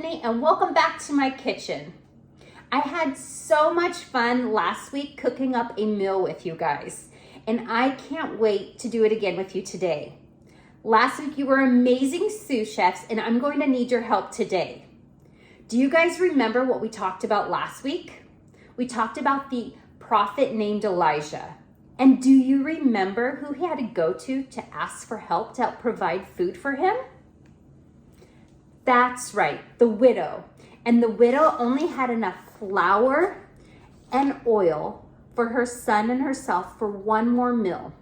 Tiffany, and welcome back to my kitchen. I had so much fun last week cooking up a meal with you guys, and I can't wait to do it again with you today. Last week you were amazing sous chefs, and I'm going to need your help today. Do you guys remember what we talked about last week? We talked about the prophet named Elijah. And do you remember who he had to go to ask for help to help provide food for him? That's right, the widow. And the widow only had enough flour and oil for her son and herself for one more meal.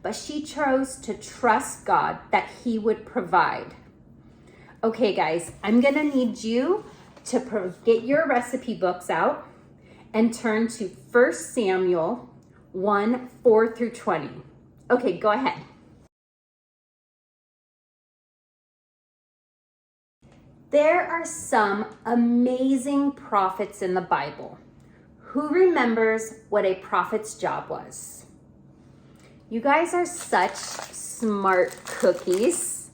But she chose to trust God that he would provide. Okay, guys, I'm gonna need you to get your recipe books out and turn to 1 Samuel 1, 4 through 20. Okay, go ahead. There are some amazing prophets in the Bible. Who remembers what a prophet's job was? You guys are such smart cookies.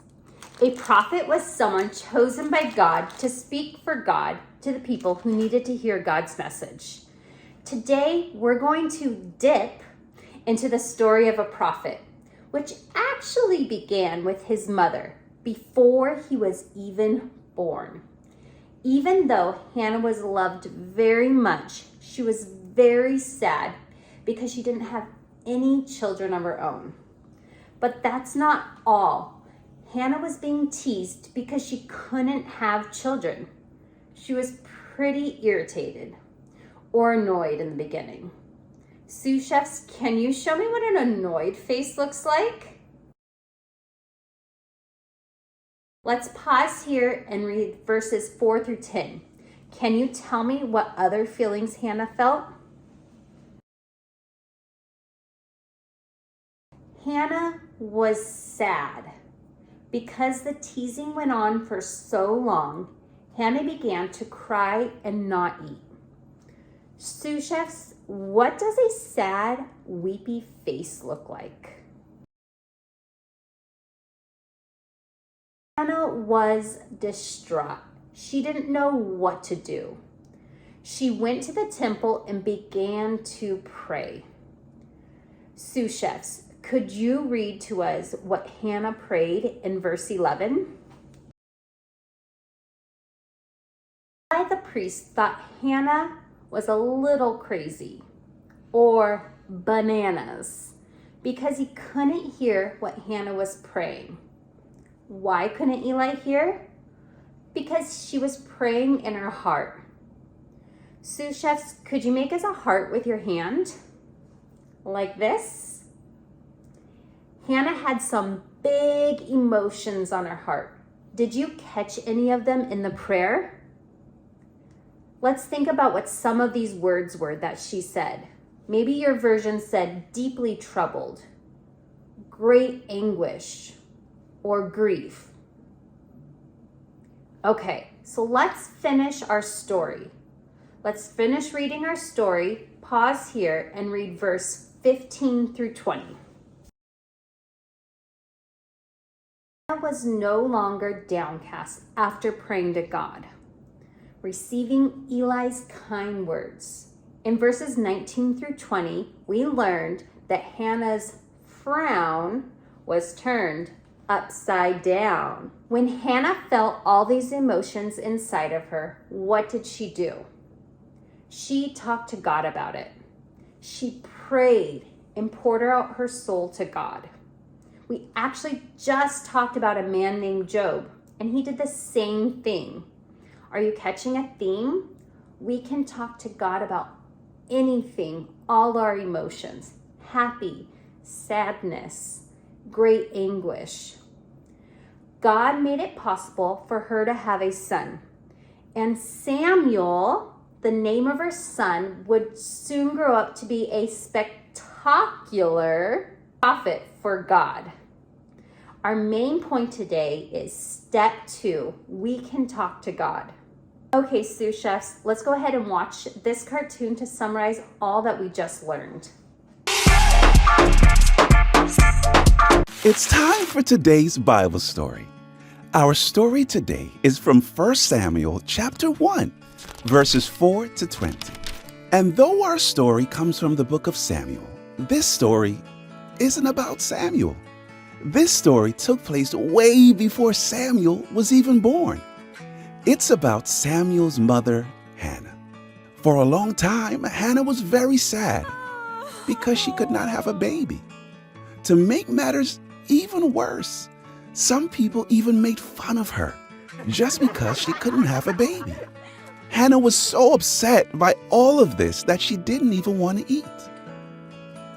A prophet was someone chosen by God to speak for God to the people who needed to hear God's message. Today, we're going to dip into the story of a prophet, which actually began with his mother before he was even born. Even though Hannah was loved very much, she was very sad because she didn't have any children of her own. But that's not all. Hannah was being teased because she couldn't have children. She was pretty irritated or annoyed in the beginning. Sous chefs, can you show me what an annoyed face looks like? Let's pause here and read verses 4 through 10. Can you tell me what other feelings Hannah felt? Hannah was sad. Because the teasing went on for so long, Hannah began to cry and not eat. Sous chefs, what does a sad, weepy face look like? Hannah was distraught. She didn't know what to do. She went to the temple and began to pray. Sous chefs, could you read to us what Hannah prayed in verse 11? The priest thought Hannah was a little crazy or bananas because he couldn't hear what Hannah was praying. Why couldn't Eli hear? Because she was praying in her heart. Sous chefs, could you make us a heart with your hand? Like this? Hannah had some big emotions on her heart. Did you catch any of them in the prayer? Let's think about what some of these words were that she said. Maybe your version said deeply troubled, great anguish, or grief. Okay, so let's finish our story. Let's finish reading our story, pause here, and read verse 15 through 20. Hannah was no longer downcast after praying to God, receiving Eli's kind words. In verses 19 through 20, we learned that Hannah's frown was turned upside down. When Hannah felt all these emotions inside of her, what did she do? She talked to God about it. She prayed and poured out her soul to God. We actually just talked about a man named Job, and he did the same thing. Are you catching a theme? We can talk to God about anything, all our emotions, happy, sadness, great anguish. God made it possible for her to have a son. And Samuel, the name of her son, would soon grow up to be a spectacular prophet for God. Our main point today is step 2. We can talk to God. Okay, sous chefs, let's go ahead and watch this cartoon to summarize all that we just learned. It's time for today's Bible story. Our story today is from 1 Samuel chapter 1, verses 4 to 20. And though our story comes from the book of Samuel, this story isn't about Samuel. This story took place way before Samuel was even born. It's about Samuel's mother, Hannah. For a long time, Hannah was very sad because she could not have a baby. To make matters even worse, some people even made fun of her just because she couldn't have a baby. Hannah was so upset by all of this that she didn't even want to eat.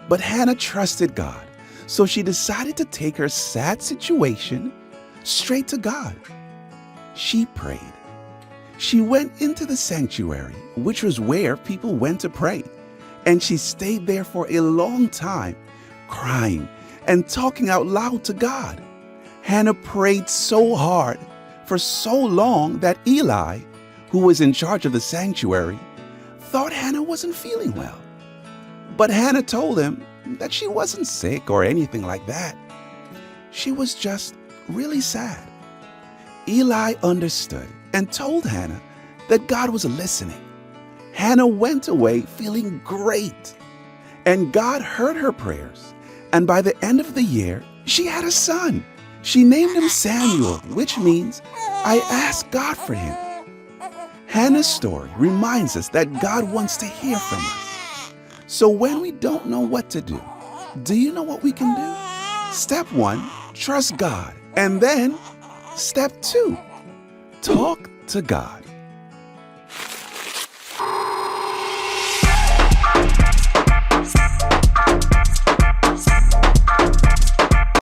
But Hannah trusted God, so she decided to take her sad situation straight to God. She prayed. She went into the sanctuary, which was where people went to pray, and she stayed there for a long time, crying and talking out loud to God. Hannah prayed so hard for so long that Eli, who was in charge of the sanctuary, thought Hannah wasn't feeling well. But Hannah told him that she wasn't sick or anything like that. She was just really sad. Eli understood and told Hannah that God was listening. Hannah went away feeling great, and God heard her prayers. And by the end of the year, she had a son. She named him Samuel, which means, I asked God for him. Hannah's story reminds us that God wants to hear from us. So when we don't know what to do you know what we can do? Step 1, trust God. And then, step 2, talk to God.